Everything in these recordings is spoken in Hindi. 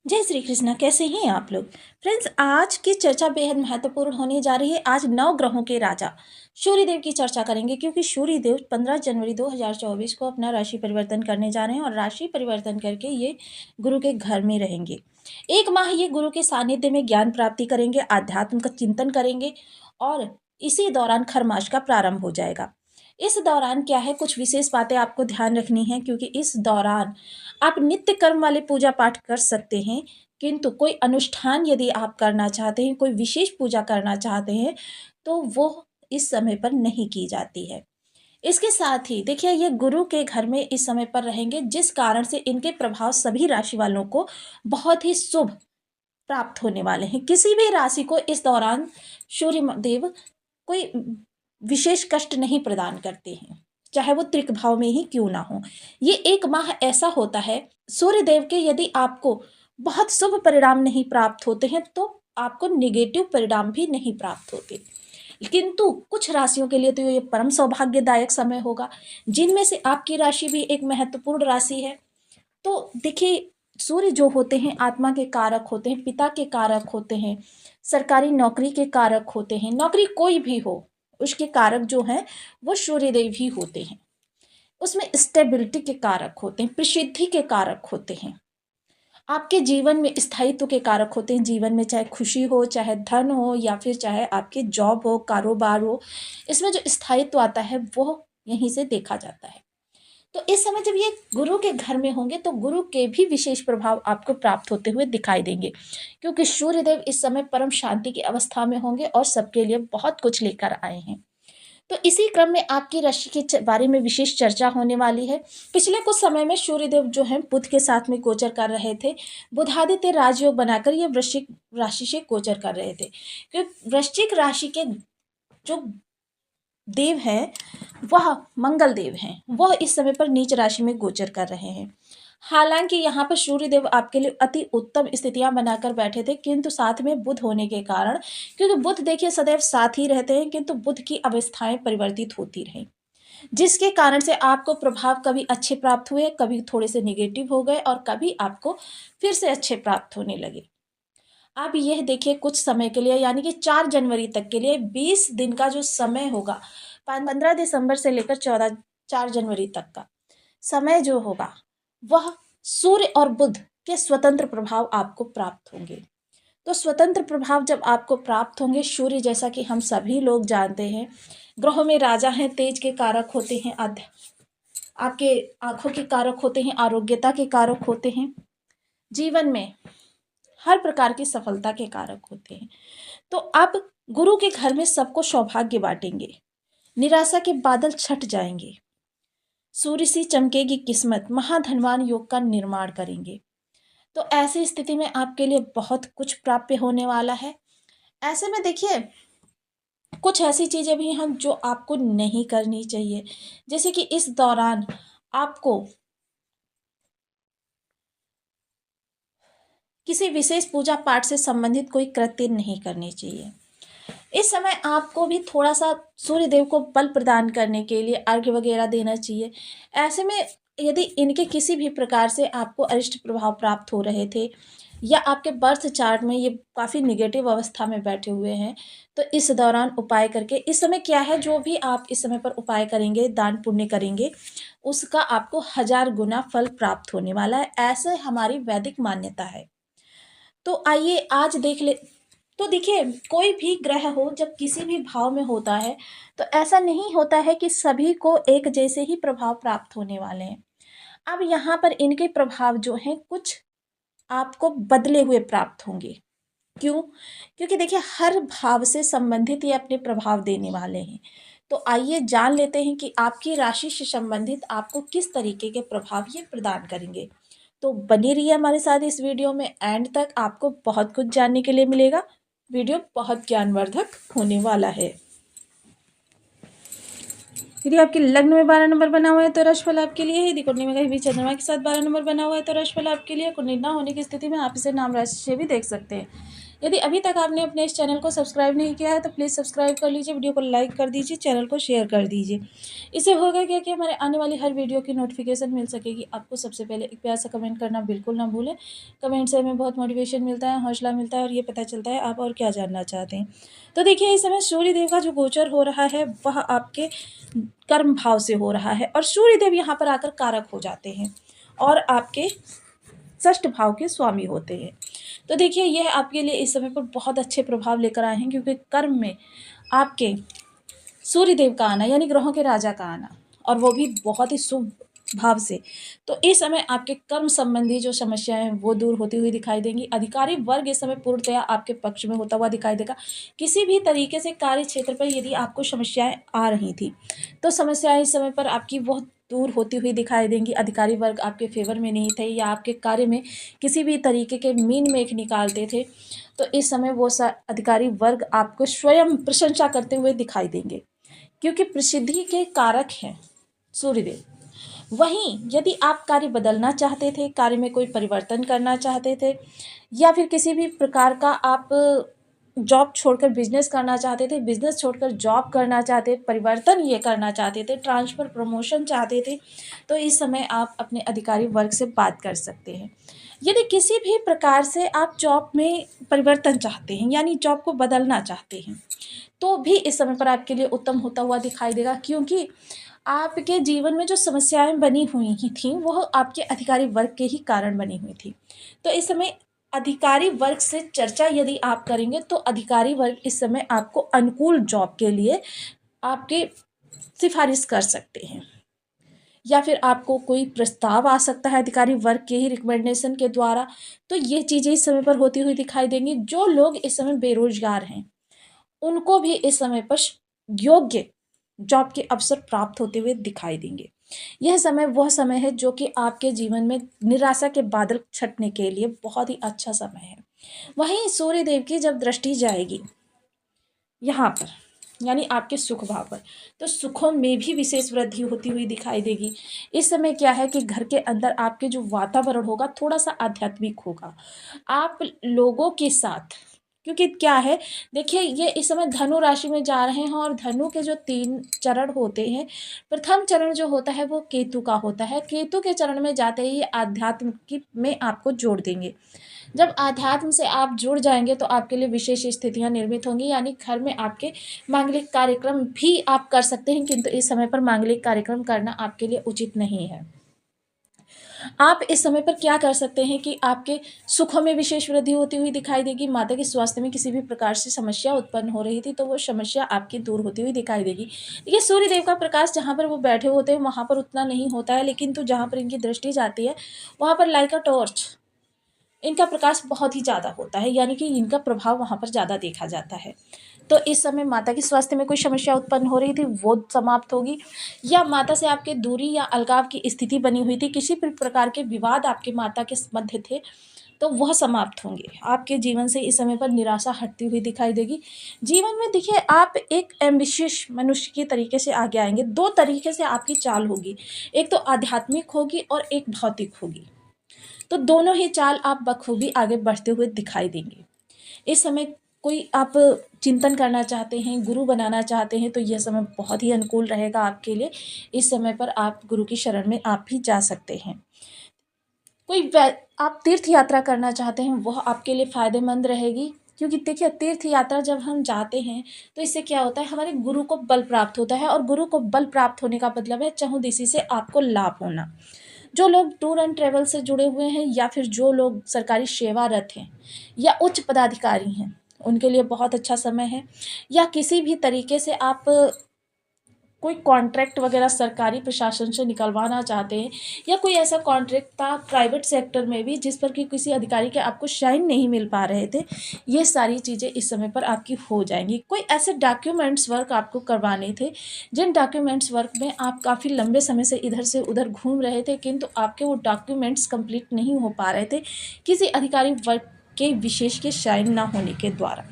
जय श्री कृष्णा। कैसे हैं आप लोग फ्रेंड्स। आज की चर्चा बेहद महत्वपूर्ण होने जा रही है। आज 9 ग्रहों के राजा सूर्यदेव की चर्चा करेंगे, क्योंकि सूर्यदेव 15 जनवरी 2024 को अपना राशि परिवर्तन करने जा रहे हैं और राशि परिवर्तन करके ये गुरु के घर में रहेंगे। एक माह ये गुरु के सानिध्य में ज्ञान प्राप्ति करेंगे, आध्यात्म का चिंतन करेंगे और इसी दौरान खरमास का प्रारंभ हो जाएगा। इस दौरान क्या है, कुछ विशेष बातें आपको ध्यान रखनी है, क्योंकि इस दौरान आप नित्य कर्म वाले पूजा पाठ कर सकते हैं, किंतु कोई अनुष्ठान यदि आप करना चाहते हैं, कोई विशेष पूजा करना चाहते हैं, तो वो इस समय पर नहीं की जाती है। इसके साथ ही देखिए, ये गुरु के घर में इस समय पर रहेंगे, जिस कारण से इनके प्रभाव सभी राशि वालों को बहुत ही शुभ प्राप्त होने वाले हैं। किसी भी राशि को इस दौरान सूर्य देव कोई विशेष कष्ट नहीं प्रदान करते हैं, चाहे वो त्रिक भाव में ही क्यों ना हो। ये एक माह ऐसा होता है, सूर्य देव के यदि आपको बहुत शुभ परिणाम नहीं प्राप्त होते हैं, तो आपको निगेटिव परिणाम भी नहीं प्राप्त होते। किंतु कुछ राशियों के लिए तो ये परम सौभाग्यदायक समय होगा, जिनमें से आपकी राशि भी एक महत्वपूर्ण राशि है। तो देखिए, सूर्य जो होते हैं आत्मा के कारक होते हैं, पिता के कारक होते हैं, सरकारी नौकरी के कारक होते हैं। नौकरी कोई भी हो, उसके कारक जो हैं वो सूर्यदेव ही होते हैं। उसमें स्टेबिलिटी के कारक होते हैं, प्रसिद्धि के कारक होते हैं, आपके जीवन में स्थायित्व के कारक होते हैं। जीवन में चाहे खुशी हो, चाहे धन हो, या फिर चाहे आपके जॉब हो, कारोबार हो, इसमें जो स्थायित्व आता है वो यहीं से देखा जाता है। तो इस समय जब ये गुरु के घर में होंगे, तो गुरु के भी विशेष प्रभाव आपको प्राप्त होते हुए दिखाई देंगे, क्योंकि सूर्यदेव इस समय परम शांति की अवस्था में होंगे और सबके लिए बहुत कुछ लेकर आए हैं। तो इसी क्रम में आपकी राशि के बारे में विशेष चर्चा होने वाली है। पिछले कुछ समय में सूर्यदेव जो है बुध के साथ में गोचर कर रहे थे। बुधादित्य राजयोग बनाकर ये वृश्चिक राशि से गोचर कर रहे थे, क्योंकि वृश्चिक राशि के जो देव हैं वह मंगल देव हैं, वह इस समय पर नीच राशि में गोचर कर रहे हैं। हालांकि यहाँ पर सूर्यदेव आपके लिए अति उत्तम स्थितियां बनाकर बैठे थे, किंतु साथ में बुध होने के कारण, क्योंकि बुध देखिए सदैव साथ ही रहते हैं, किंतु बुध की अवस्थाएं परिवर्तित होती रहीं, जिसके कारण से आपको प्रभाव कभी अच्छे प्राप्त हुए, कभी थोड़े से निगेटिव हो गए और कभी आपको फिर से अच्छे प्राप्त होने लगे। अब यह देखिए, कुछ समय के लिए यानी कि 4 जनवरी तक के लिए 20 दिन का जो समय होगा, 15 दिसंबर से लेकर 4 जनवरी तक का समय जो होगा, वह सूर्य और बुध के स्वतंत्र प्रभाव आपको प्राप्त होंगे। तो स्वतंत्र प्रभाव जब आपको प्राप्त होंगे, सूर्य जैसा कि हम सभी लोग जानते हैं ग्रहों में राजा हैं, तेज के कारक होते हैं, आपके आंखों के कारक होते हैं, आरोग्यता के कारक होते हैं, जीवन में हर प्रकार की सफलता के कारक होते हैं। तो अब गुरु के घर में सबको सौभाग्य बांटेंगे, निराशा के बादल छट जाएंगे, सूर्य सी चमकेगी किस्मत, महाधनवान योग का निर्माण करेंगे। तो ऐसी स्थिति में आपके लिए बहुत कुछ प्राप्य होने वाला है। ऐसे में देखिए, कुछ ऐसी चीजें भी हैं जो आपको नहीं करनी चाहिए, जैसे कि इस दौरान आपको किसी विशेष पूजा पाठ से संबंधित कोई कृत्य नहीं करनी चाहिए। इस समय आपको भी थोड़ा सा सूर्य देव को बल प्रदान करने के लिए अर्घ्य वगैरह देना चाहिए। ऐसे में यदि इनके किसी भी प्रकार से आपको अरिष्ट प्रभाव प्राप्त हो रहे थे, या आपके बर्थ चार्ट में ये काफ़ी निगेटिव अवस्था में बैठे हुए हैं, तो इस दौरान उपाय करके, इस समय क्या है, जो भी आप इस समय पर उपाय करेंगे, दान पुण्य करेंगे, उसका आपको 1000 गुना फल प्राप्त होने वाला है। ऐसे हमारी वैदिक मान्यता है। तो आइए आज देख ले। तो देखिए, कोई भी ग्रह हो जब किसी भी भाव में होता है, तो ऐसा नहीं होता है कि सभी को एक जैसे ही प्रभाव प्राप्त होने वाले हैं। अब यहाँ पर इनके प्रभाव जो हैं कुछ आपको बदले हुए प्राप्त होंगे। क्यों? क्योंकि देखिए, हर भाव से संबंधित ये अपने प्रभाव देने वाले हैं। तो आइए जान लेते हैं कि आपकी राशि से संबंधित आपको किस तरीके के प्रभाव ये प्रदान करेंगे। तो बने रहिए हमारे साथ इस वीडियो में, एंड तक आपको बहुत कुछ जानने के लिए मिलेगा। वीडियो बहुत ज्ञानवर्धक होने वाला है। यदि आपके लग्न में 12 नंबर बना हुआ है तो राशिफल आपके लिए है। यदि कुंडली में कहीं भी चंद्रमा के साथ 12 नंबर बना हुआ है तो राशिफल आपके लिए। कुंडली ना होने की स्थिति में आप इसे नाम राशि से भी देख सकते हैं। यदि अभी तक आपने अपने इस चैनल को सब्सक्राइब नहीं किया है तो प्लीज़ सब्सक्राइब कर लीजिए, वीडियो को लाइक कर दीजिए, चैनल को शेयर कर दीजिए। इससे होगा क्या कि हमारे आने वाली हर वीडियो की नोटिफिकेशन मिल सकेगी आपको। सबसे पहले एक प्यार सा कमेंट करना बिल्कुल ना भूलें। कमेंट से हमें बहुत मोटिवेशन मिलता है, हौसला मिलता है और ये पता चलता है आप और क्या जानना चाहते हैं। तो देखिए, इस समय सूर्यदेव का जो गोचर हो रहा है वह आपके कर्म भाव से हो रहा है और सूर्यदेव यहाँ पर आकर कारक हो जाते हैं और आपके षष्ठ भाव के स्वामी होते हैं। तो देखिए, यह आपके लिए इस समय पर बहुत अच्छे प्रभाव लेकर आए हैं, क्योंकि कर्म में आपके सूर्यदेव का आना यानी ग्रहों के राजा का आना, और वो भी बहुत ही शुभ भाव से। तो इस समय आपके कर्म संबंधी जो समस्याएं हैं वो दूर होती हुई दिखाई देंगी। अधिकारी वर्ग इस समय पूर्णतया आपके पक्ष में होता हुआ दिखाई देगा। किसी भी तरीके से कार्य क्षेत्र पर यदि आपको समस्याएं आ रही थी तो समस्याएं इस समय पर आपकी वो दूर होती हुई दिखाई देंगी। अधिकारी वर्ग आपके फेवर में नहीं थे या आपके कार्य में किसी भी तरीके के मीन मेख निकालते थे, तो इस समय वो अधिकारी वर्ग आपको स्वयं प्रशंसा करते हुए दिखाई देंगे, क्योंकि प्रसिद्धि के कारक हैं सूर्यदेव। वहीं यदि आप कार्य बदलना चाहते थे, कार्य में कोई परिवर्तन करना चाहते थे, या फिर किसी भी प्रकार का आप जॉब छोड़कर बिजनेस करना चाहते थे, बिजनेस छोड़कर जॉब करना चाहते, परिवर्तन ये करना चाहते थे, ट्रांसफ़र प्रमोशन चाहते थे, तो इस समय आप अपने अधिकारी वर्ग से बात कर सकते हैं। यदि किसी भी प्रकार से आप जॉब में परिवर्तन चाहते हैं यानी जॉब को बदलना चाहते हैं, तो भी इस समय पर आपके लिए उत्तम होता हुआ दिखाई देगा, क्योंकि आपके जीवन में जो समस्याएं बनी हुई ही थी वह आपके अधिकारी वर्ग के ही कारण बनी हुई थी। तो इस समय अधिकारी वर्ग से चर्चा यदि आप करेंगे तो अधिकारी वर्ग इस समय आपको अनुकूल जॉब के लिए आपके सिफारिश कर सकते हैं, या फिर आपको कोई प्रस्ताव आ सकता है अधिकारी वर्ग के ही रिकमेंडेशन के द्वारा। तो ये चीज़ें इस समय पर होती हुई दिखाई देंगी। जो लोग इस समय बेरोजगार हैं उनको भी इस समय पर योग्य जॉब के अवसर प्राप्त होते हुए दिखाई देंगे। यह समय वह समय है जो कि आपके जीवन में निराशा के बादल छटने के लिए बहुत ही अच्छा समय है। वहीं सूर्यदेव की जब दृष्टि जाएगी यहाँ पर यानी आपके सुख भाव पर, तो सुखों में भी विशेष वृद्धि होती हुई दिखाई देगी। इस समय क्या है कि घर के अंदर आपके जो वातावरण होगा थोड़ा सा आध्यात्मिक होगा। आप लोगों के साथ, क्योंकि क्या है, देखिए, ये इस समय धनु राशि में जा रहे हैं और धनु के जो 3 चरण होते हैं, प्रथम चरण जो होता है वो केतु का होता है। केतु के चरण में जाते ही ये आध्यात्म की में आपको जोड़ देंगे। जब आध्यात्म से आप जुड़ जाएंगे तो आपके लिए विशेष स्थितियां निर्मित होंगी, यानी घर में आपके मांगलिक कार्यक्रम भी आप कर सकते हैं, किंतु इस समय पर मांगलिक कार्यक्रम करना आपके लिए उचित नहीं है। आप इस समय पर क्या कर सकते हैं कि आपके सुखों में विशेष वृद्धि होती हुई दिखाई देगी। माता के स्वास्थ्य में किसी भी प्रकार से समस्या उत्पन्न हो रही थी तो वो समस्या आपकी दूर होती हुई दिखाई देगी। देखिए, सूर्यदेव का प्रकाश जहाँ पर वो बैठे होते हैं वहाँ पर उतना नहीं होता है, लेकिन तो जहाँ पर इनकी दृष्टि जाती है वहाँ पर लाइक अ टॉर्च इनका प्रकाश बहुत ही ज़्यादा होता है, यानी कि इनका प्रभाव वहाँ पर ज़्यादा देखा जाता है। तो इस समय माता के स्वास्थ्य में कोई समस्या उत्पन्न हो रही थी वो समाप्त होगी, या माता से आपके दूरी या अलगाव की स्थिति बनी हुई थी, किसी भी प्रकार के विवाद आपके माता के मध्य थे तो वह समाप्त होंगे। आपके जीवन से इस समय पर निराशा हटती हुई दिखाई देगी। जीवन में देखिए, आप एक एम्बिशियस मनुष्य के तरीके से आगे आएंगे। 2 तरीके से आपकी चाल होगी, एक तो आध्यात्मिक होगी और एक भौतिक होगी। तो दोनों ही चाल आप बखूबी आगे बढ़ते हुए दिखाई देंगे। इस समय कोई आप चिंतन करना चाहते हैं, गुरु बनाना चाहते हैं, तो यह समय बहुत ही अनुकूल रहेगा आपके लिए। इस समय पर आप गुरु की शरण में आप भी जा सकते हैं। आप तीर्थ यात्रा करना चाहते हैं वह आपके लिए फ़ायदेमंद रहेगी, क्योंकि देखिए, तीर्थ यात्रा जब हम जाते हैं तो इससे क्या होता है, हमारे गुरु को बल प्राप्त होता है, और गुरु को बल प्राप्त होने का मतलब है चहुदिशी से आपको लाभ होना। जो लोग टूर एंड ट्रैवल से जुड़े हुए हैं, या फिर जो लोग सरकारी सेवारत हैं या उच्च पदाधिकारी हैं, उनके लिए बहुत अच्छा समय है। या किसी भी तरीके से आप कोई कॉन्ट्रैक्ट वगैरह सरकारी प्रशासन से निकलवाना चाहते हैं, या कोई ऐसा कॉन्ट्रैक्ट था प्राइवेट सेक्टर में भी जिस पर कि किसी अधिकारी के आपको साइन नहीं मिल पा रहे थे, ये सारी चीज़ें इस समय पर आपकी हो जाएंगी। कोई ऐसे डॉक्यूमेंट्स वर्क आपको करवाने थे जिन डॉक्यूमेंट्स वर्क में आप काफ़ी लंबे समय से इधर से उधर घूम रहे थे, किंतु आपके वो डॉक्यूमेंट्स कंप्लीट नहीं हो पा रहे थे किसी अधिकारी वर्ग के विशेष के साइन ना होने के द्वारा।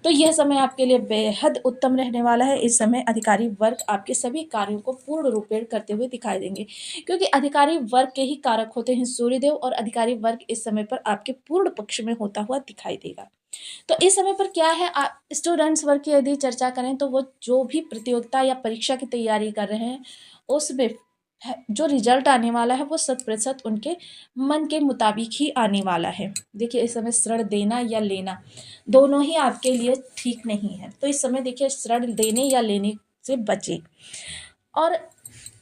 तो यह समय आपके लिए बेहद उत्तम रहने वाला है। इस समय अधिकारी वर्ग आपके सभी कार्यों को पूर्ण रूपेण करते हुए दिखाई देंगे, क्योंकि अधिकारी वर्ग के ही कारक होते हैं सूर्यदेव, और अधिकारी वर्ग इस समय पर आपके पूर्ण पक्ष में होता हुआ दिखाई देगा। तो इस समय पर क्या है, स्टूडेंट्स वर्ग की यदि चर्चा करें तो वो जो भी प्रतियोगिता या परीक्षा की तैयारी कर रहे हैं उसमें जो रिजल्ट आने वाला है वो 100% उनके मन के मुताबिक ही आने वाला है। देखिए इस समय ऋण देना या लेना दोनों ही आपके लिए ठीक नहीं है, तो इस समय देखिए ऋण देने या लेने से बचे। और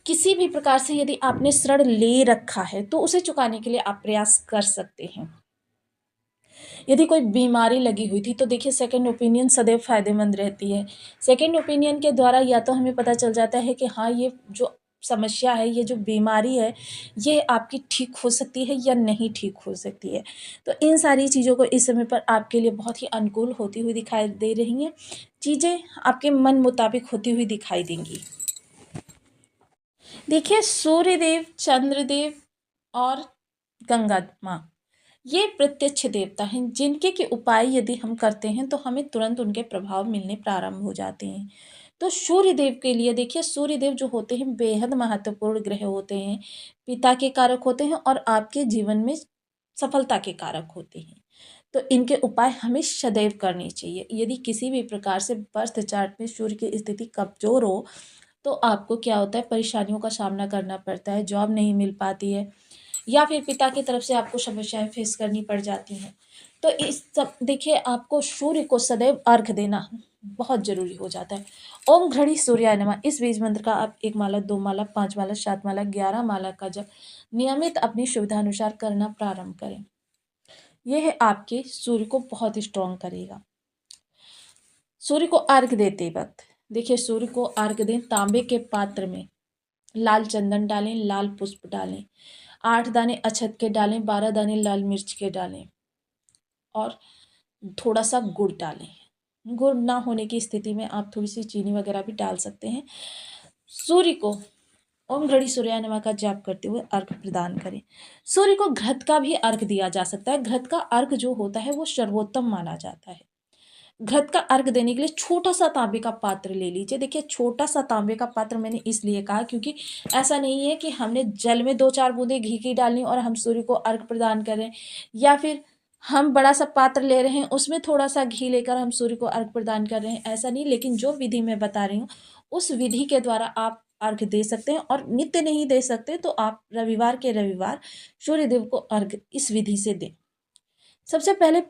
किसी भी प्रकार से यदि आपने ऋण ले रखा है तो उसे चुकाने के लिए आप प्रयास कर सकते हैं। यदि कोई बीमारी लगी हुई थी तो देखिए सेकंड ओपिनियन सदैव फायदेमंद रहती है। सेकंड ओपिनियन के द्वारा या तो हमें पता चल जाता है कि हाँ ये जो समस्या है, ये जो बीमारी है, ये आपकी ठीक हो सकती है या नहीं ठीक हो सकती है। तो इन सारी चीज़ों को इस समय पर आपके लिए बहुत ही अनुकूल होती हुई दिखाई दे रही हैं। चीज़ें आपके मन मुताबिक होती हुई दिखाई देंगी। देखिए सूर्यदेव, चंद्रदेव और गंगा माँ ये प्रत्यक्ष देवता हैं, जिनके के उपाय यदि हम करते हैं तो हमें तुरंत उनके प्रभाव मिलने प्रारंभ हो जाते हैं। तो सूर्य देव के लिए देखिए, सूर्य देव जो होते हैं बेहद महत्वपूर्ण ग्रह होते हैं, पिता के कारक होते हैं और आपके जीवन में सफलता के कारक होते हैं। तो इनके उपाय हमें सदैव करने चाहिए। यदि किसी भी प्रकार से बर्थ चार्ट में सूर्य की स्थिति कमजोर हो तो आपको क्या होता है, परेशानियों का सामना करना पड़ता है, जॉब नहीं मिल पाती है या फिर पिता की तरफ से आपको समस्याएं फेस करनी पड़ जाती हैं। तो इस सब देखिए आपको सूर्य को सदैव अर्घ देना बहुत ज़रूरी हो जाता है। ओम घड़ी सूर्याय नमः इस बीज मंत्र का आप 1 माला, 2 माला, 5 माला, 7 माला, 11 माला का जब नियमित अपनी सुविधा अनुसार करना प्रारंभ करें, यह आपके सूर्य को बहुत स्ट्रॉन्ग करेगा। सूर्य को अर्घ देते वक्त देखिए, सूर्य को अर्घ दें तांबे के पात्र में, लाल चंदन डालें, लाल पुष्प डालें, 8 दाने अक्षत के डालें, 12 दाने लाल मिर्च के डालें और थोड़ा सा गुड़ डालें। गुड़ ना होने की स्थिति में आप थोड़ी सी चीनी वगैरह भी डाल सकते हैं। सूर्य को ओम घड़ी सूर्याय नमः का जाप करते हुए अर्घ प्रदान करें। सूर्य को घृत का भी अर्घ दिया जा सकता है। घृत का अर्घ जो होता है वो सर्वोत्तम माना जाता है। घृत का अर्घ देने के लिए छोटा सा तांबे का पात्र ले लीजिए। देखिए छोटा सा तांबे का पात्र मैंने इसलिए कहा क्योंकि ऐसा नहीं है कि हमने जल में 2-4 बूंदे घी की डालनी और हम सूर्य को अर्घ प्रदान करें, या फिर हम बड़ा सा पात्र ले रहे हैं उसमें थोड़ा सा घी लेकर हम सूर्य को अर्घ प्रदान कर रहे हैं, ऐसा नहीं। लेकिन जो विधि मैं बता रही हूँ उस विधि के द्वारा आप अर्घ दे सकते हैं, और नित्य नहीं दे सकते तो आप रविवार के रविवार सूर्य देव को अर्घ इस विधि से दें। सबसे पहले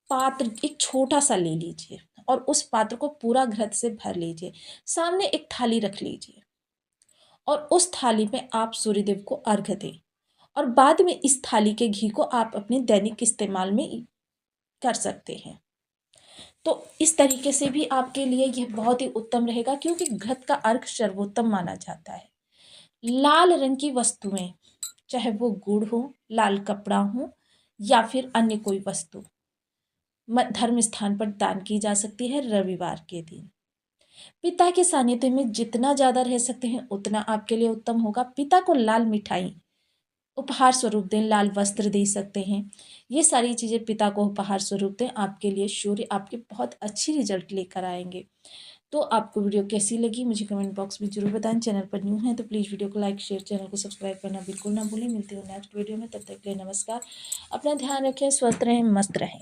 पात्र एक छोटा सा ले लीजिए और उस पात्र को पूरा घृत से भर लीजिए। सामने एक थाली रख लीजिए और उस थाली में आप सूर्यदेव को अर्घ दें, और बाद में इस थाली के घी को आप अपने दैनिक इस्तेमाल में कर सकते हैं। तो इस तरीके से भी आपके लिए यह बहुत ही उत्तम रहेगा, क्योंकि घृत का अर्घ सर्वोत्तम माना जाता है। लाल रंग की वस्तुएं, चाहे वो गुड़ हो, लाल कपड़ा हो या फिर अन्य कोई वस्तु, धर्म स्थान पर दान की जा सकती है रविवार के दिन। पिता के सानिध्य में जितना ज़्यादा रह सकते हैं उतना आपके लिए उत्तम होगा। पिता को लाल मिठाई उपहार स्वरूप दें, लाल वस्त्र दे सकते हैं। ये सारी चीज़ें पिता को उपहार स्वरूप दें, आपके लिए सूर्य आपके बहुत अच्छी रिजल्ट लेकर आएंगे। तो आपको वीडियो कैसी लगी मुझे कमेंट बॉक्स में जरूर बताएं। चैनल पर न्यू हैं तो प्लीज़ वीडियो को लाइक, शेयर, चैनल को सब्सक्राइब करना बिल्कुल ना भूलें। मिलते हो नेक्स्ट वीडियो में, तब तक के लिए नमस्कार। अपना ध्यान रखें, स्वस्थ रहें, मस्त रहें।